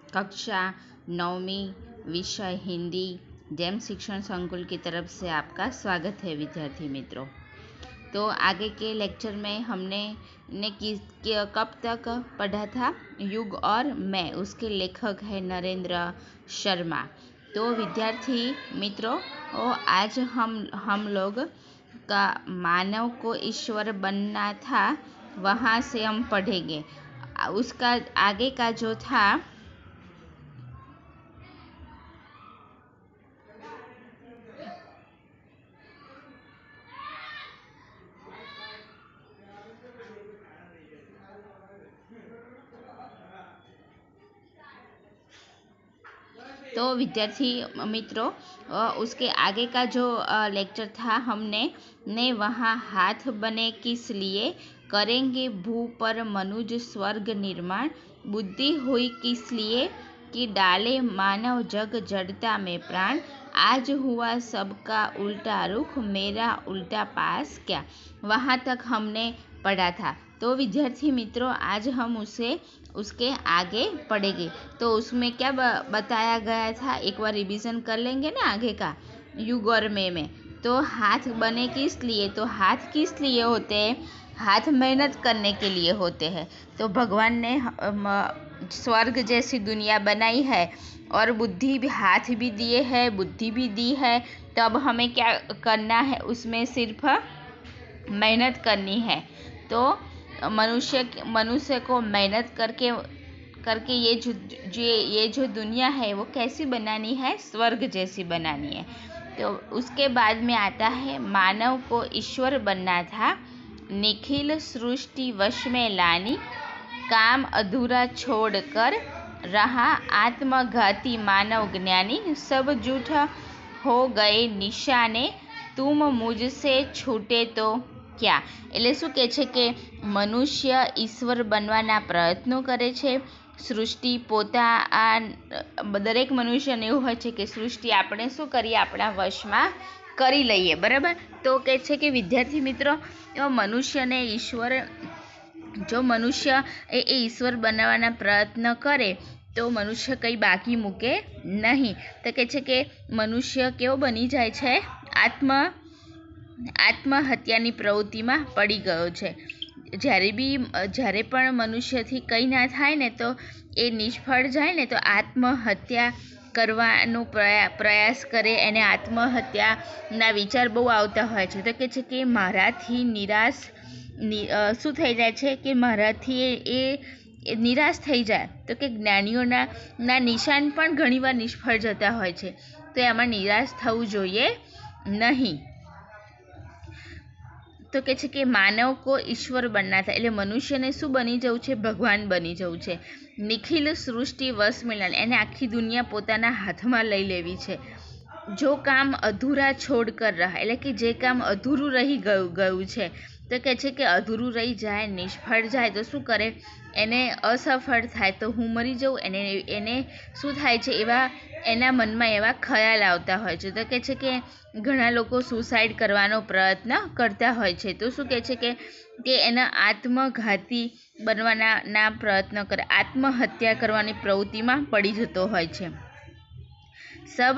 कक्षा 9वीं विषय हिंदी जेम शिक्षण संकुल की तरफ से आपका स्वागत है विद्यार्थी मित्रों। तो आगे के लेक्चर में हमने कब तक पढ़ा था? युग और मैं, उसके लेखक है नरेंद्र शर्मा। तो विद्यार्थी मित्रों, आज हम लोग का मानव को ईश्वर बनना था, वहाँ से हम पढ़ेंगे। उसका आगे का जो था तो विद्यार्थी मित्रों, उसके आगे का जो लेक्चर था हमने वहाँ हाथ बने किस लिए, करेंगे भू पर मनुज स्वर्ग निर्माण, बुद्धि हुई किस लिए कि डाले मानव जग जड़ता में प्राण, आज हुआ सबका उल्टा रुख मेरा उल्टा पास क्या, वहाँ तक हमने पढ़ा था। तो विद्यार्थी मित्रों, आज हम उसके आगे पढ़ेंगे। तो उसमें क्या बताया गया था, एक बार रिवीजन कर लेंगे ना आगे का, युग और में। तो हाथ बने किस लिए, तो हाथ किस लिए होते हैं? हाथ मेहनत करने के लिए होते हैं। तो भगवान ने स्वर्ग जैसी दुनिया बनाई है और बुद्धि भी, हाथ भी दिए है, बुद्धि भी दी है। तब हमें क्या करना है, उसमें सिर्फ मेहनत करनी है। तो मनुष्य को मेहनत करके ये जो दुनिया है वो कैसी बनानी है, स्वर्ग जैसी बनानी है। तो उसके बाद में आता है मानव को ईश्वर बनना था, निखिल सृष्टि वश में लानी, काम अधूरा छोड़कर रहा आत्मघाती मानव ज्ञानी, सब झूठा हो गए निशाने, तुम मुझसे छूटे तो क्या। એટલે શું કહે છે કે મનુષ્ય ઈશ્વર બનવાના પ્રયત્નો કરે છે। સૃષ્ટિ દરેક મનુષ્યને એવું હોય છે કે સૃષ્ટિ આપણે શું કરીએ, આપણા વશમાં કરી લઈએ, બરાબર। તો કહે છે કે વિદ્યાર્થી મિત્રો, મનુષ્યને ઈશ્વર, જો મનુષ્ય એ ઈશ્વર બનાવવાના પ્રયત્ન કરે તો મનુષ્ય કંઈ બાકી મૂકે નહીં। તો કહે છે કે મનુષ્ય કેવો બની જાય છે, આત્મહત્યાની પ્રવૃત્તિમાં પડી ગયો છે। જ્યારે પણ મનુષ્યથી કંઈ ના થાય ને તો એ નિષ્ફળ જાય ને તો આત્મહત્યા કરવાનો પ્રયાસ કરે, એને આત્મહત્યાના વિચાર બહુ આવતા હોય છે। તો કહે છે કે મારાથી નિરાશ શું થઈ જાય છે કે મારાથી એ નિરાશ થઈ જાય। તો કે જ્ઞાનીઓના નિશાન પણ ઘણીવાર નિષ્ફળ જતા હોય છે। તો એમાં નિરાશ થવું જોઈએ નહીં। તો કહે છે કે માનવ કો ઈશ્વર બનના था, એટલે મનુષ્યને શું બની જવું છે, ભગવાન બની જવું છે। નિખિલ સૃષ્ટિ વશ મિલન, એને આખી દુનિયા પોતાના હાથમાં લઈ લેવી છે। જો કામ અધૂરા છોડ કર રહા, એટલે કે જે કામ અધૂરું રહી ગયું છે। તો કહે છે કે અધૂરું રહી જાય, નિષ્ફળ જાય તો શું કરે, એને અસફળ થાય તો હું મરી જાઉં, એને શું થાય છે, એના મનમાં એવા ખ્યાલ આવતા હોય છે। તો કહે છે કે ઘણા લોકો સુસાઇડ કરવાનો પ્રયત્ન કરતા હોય છે। તો શું કહે છે કે તે એના આત્મઘાતી બનવાના પ્રયત્ન કરે, આત્મહત્યા કરવાની પ્રવૃત્તિમાં પડી જતો હોય છે। સબ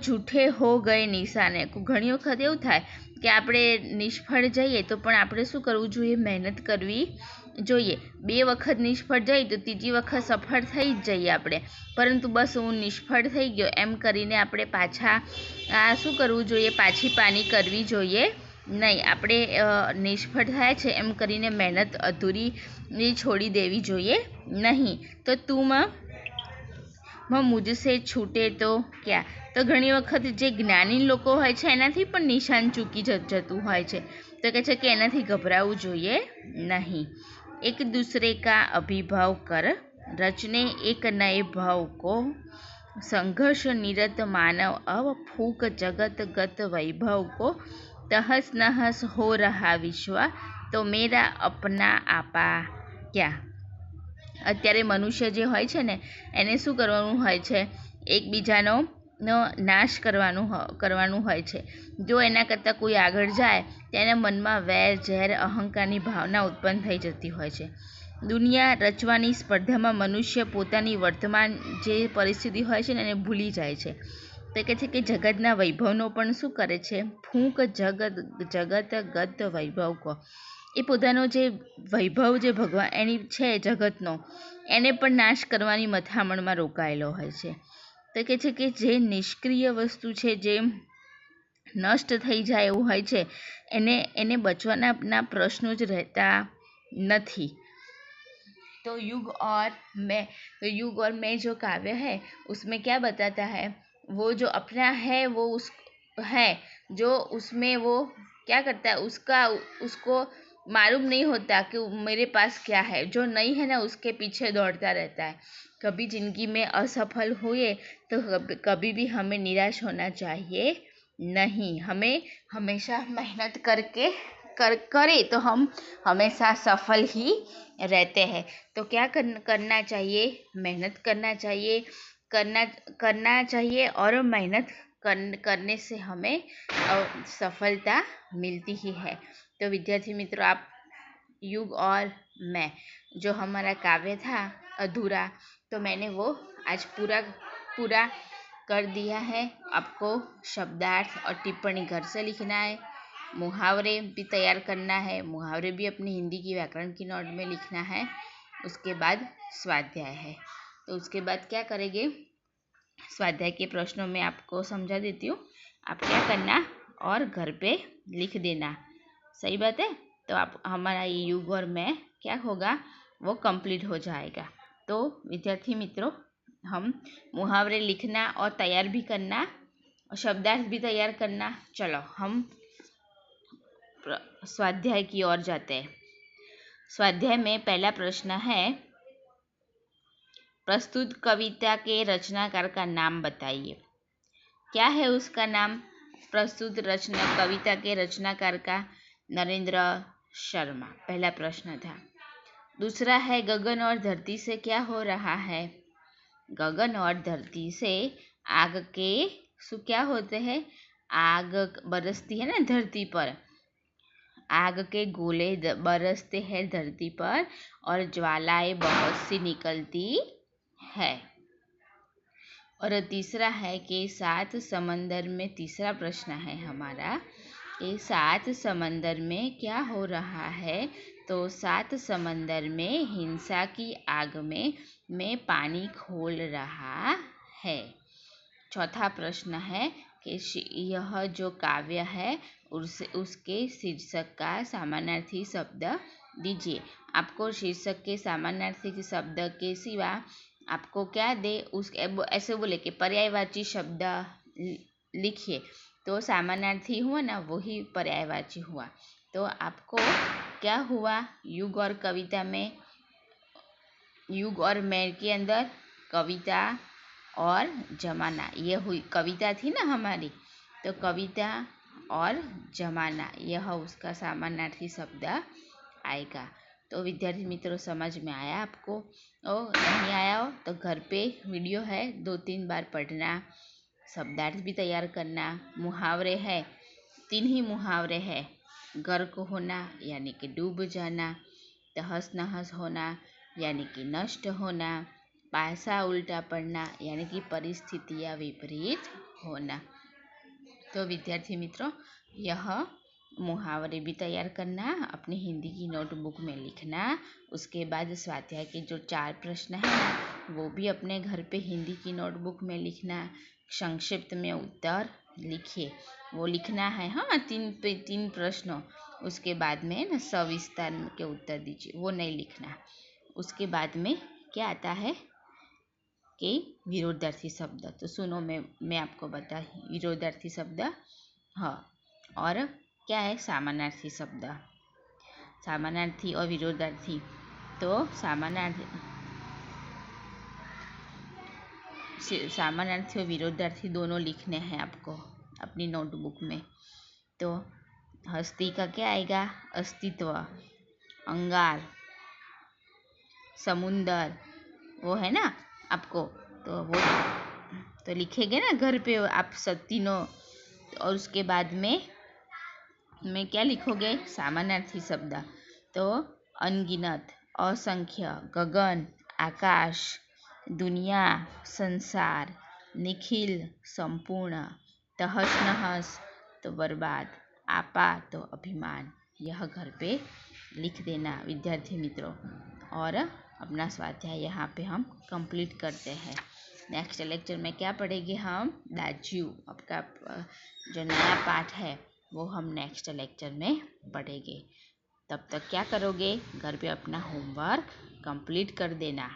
જૂઠે હો ગયે નિશાને, ઘણી વખત એવું થાય કે આપણે નિષ્ફળ જઈએ તો પણ આપણે શું કરવું જોઈએ, મહેનત કરવી જોઈએ। 2 વખત નિષ્ફળ જઈએ તો ત્રીજી વખત સફળ થઈ જ જઈએ આપણે, પરંતુ બસ હું નિષ્ફળ થઈ ગયો એમ કરીને આપણે પાછા શું કરવું જોઈએ, પાછી પાની કરવી જોઈએ નહીં। આપણે નિષ્ફળ થાય છે એમ કરીને મહેનત અધૂરી છોડી દેવી જોઈએ નહીં। તો તું મુझसे છૂટે તો ક્યાં, તો ઘણી વખત જે જ્ઞાની લોકો હોય છે એનાથી પણ નિશાન ચૂકી જતું હોય છે। તો કહે છે કે એનાથી ગભરાવું જોઈએ નહીં। એક दूसरे का अभिभाव कर रचने एक नए भाव को, संघर्ष निरत मानव अब फूक जगत गत वैभव को, तहस नहस हो रहा विश्व तो मेरा अपना आपा क्या। અત્યારે મનુષ્ય જે હોય છે ને એને શું કરવાનું હોય છે, એકબીજાનો નાશ કરવાનું હોય છે। જો એના કરતાં કોઈ આગળ જાય તેના મનમાં વેર ઝેર અહંકારની ભાવના ઉત્પન્ન થઈ જતી હોય છે। દુનિયા રચવાની સ્પર્ધામાં મનુષ્ય પોતાની વર્તમાન જે પરિસ્થિતિ હોય છે ને એને ભૂલી જાય છે. તો કહે છે કે જગતના વૈભવનો પણ શું કરે છે? ફૂંક જગત વૈભવ કહો. એ પોતાનો જે વૈભવ જે ભગવાન એની છે જગતનો, એને પણ નાશ કરવાની મથામણમાં રોકાયેલો હોય છે. તો કહે છે કે જે નિષ્ક્રિય વસ્તુ છે, જે નષ્ટ થઈ જાય એવું હોય છે, એને બચવાના પ્રશ્નો જ રહેતા નથી. तो युग और मैं जो काव्य है उसमें क्या बताता है, वो जो अपना है वो उस है, जो उसमें वो क्या करता है, उसको मालूम नहीं होता कि मेरे पास क्या है. जो नहीं है ना उसके पीछे दौड़ता रहता है. कभी जिंदगी में असफल हुए तो कभी भी हमें निराश होना चाहिए नहीं. हमें हमेशा मेहनत करे तो हम हमेशा सफल ही रहते हैं. तो क्या करना चाहिए? मेहनत करना चाहिए और मेहनत करने से हमें सफलता मिलती ही है. तो विद्यार्थी मित्रों, आप युग और मैं जो हमारा काव्य था अधूरा, तो मैंने वो आज पूरा कर दिया है. आपको शब्दार्थ और टिप्पणी घर से लिखना है, मुहावरे भी तैयार करना है, मुहावरे भी अपनी हिंदी की व्याकरण की नोट में लिखना है. उसके बाद स्वाध्याय है. तो उसके बाद क्या करेंगे, स्वाध्याय के प्रश्नों में आपको समझा देती हूँ. आप क्या करना और घर पे लिख देना. सही बात है. तो आप हमारा ये युग और मैं क्या होगा, वो कंप्लीट हो जाएगा. तो विद्यार्थी मित्रों, हम मुहावरे लिखना और तैयार भी करना, शब्दार्थ भी तैयार करना. चलो हम स्वाध्याय की ओर जाते हैं. स्वाध्याय में पहला प्रश्न है, प्रस्तुत कविता के रचनाकार का नाम बताइए. क्या है उसका नाम? प्रस्तुत कविता के रचनाकार का नरेंद्र शर्मा. पहला प्रश्न था. दूसरा है, गगन और धरती से क्या हो रहा है? गगन और धरती से आग के क्या होते हैं? आग बरसती है ना धरती पर, आग के गोले बरसते हैं धरती पर और ज्वालाएं बहुत सी निकलती है. और तीसरा है कि 7 समंदर में, तीसरा प्रश्न है हमारा कि 7 समंदर में क्या हो रहा है? तो 7 समंदर में हिंसा की आग में पानी खोल रहा है. चौथा प्रश्न है कि यह जो काव्य है उसके शीर्षक का समानार्थी शब्द दीजिए. आपको शीर्षक के समानार्थी शब्द के सिवा आपको क्या दे, उस ऐसे बोले कि पर्यायवाची शब्द लिखिए. तो समानार्थी हुआ ना, वही पर्यायवाची हुआ. तो आपको क्या हुआ, युग और कविता में, युग और मैं के अंदर कविता और जमाना, ये हुई कविता थी ना हमारी, तो कविता और जमाना यह उसका समानार्थी शब्द आएगा. तो विद्यार्थी मित्रों, समझ में आया आपको? और नहीं आया हो तो घर पे वीडियो है, 2-3 बार पढ़ना, शब्दार्थ भी तैयार करना. मुहावरे है, 3 ही मुहावरे है. गर्क होना यानी कि डूब जाना, तहस नहस होना यानी कि नष्ट होना, पासा उल्टा पड़ना यानी कि परिस्थितियाँ विपरीत होना. तो विद्यार्थी मित्रों, यह मुहावरे भी तैयार करना, अपनी हिंदी की नोटबुक में लिखना. उसके बाद स्वाध्याय के जो 4 प्रश्न हैं ना, वो भी अपने घर पे हिंदी की नोटबुक में लिखना. संक्षिप्त में उत्तर लिखिए, वो लिखना है. हाँ, 3 प्रश्नों. उसके बाद में ना सविस्तार के उत्तर दीजिए, वो नहीं लिखना. उसके बाद में क्या आता है कि विरोधार्थी शब्द. तो सुनो, मैं आपको बता, विरोधार्थी शब्द, हाँ, और क्या है समानार्थी शब्द. समानार्थी और विरोधार्थी. तो समानार्थी और विरोधार्थी दोनों लिखने हैं आपको अपनी नोटबुक में. तो हस्ती का क्या आएगा? अस्तित्व. अंगार, समुंदर, वो है ना आपको, तो वो तो लिखेंगे ना घर पे आप तीनों. और उसके बाद में क्या लिखोगे? समानार्थी शब्द. तो अनगिनत, असंख्य, गगन, आकाश, दुनिया, संसार, निखिल, संपूर्ण, तहस नहस तो बर्बाद, आपा तो अभिमान। यह घर पे लिख देना विद्यार्थी मित्रों, और अपना स्वाध्याय यहाँ पे हम कंप्लीट करते हैं। नेक्स्ट लेक्चर में क्या पढ़ेंगे हम? दाज्यू। आपका जो नया पाठ है वो हम नेक्स्ट लेक्चर में पढ़ेंगे। तब तक क्या करोगे? घर पे अपना होमवर्क कंप्लीट कर देना।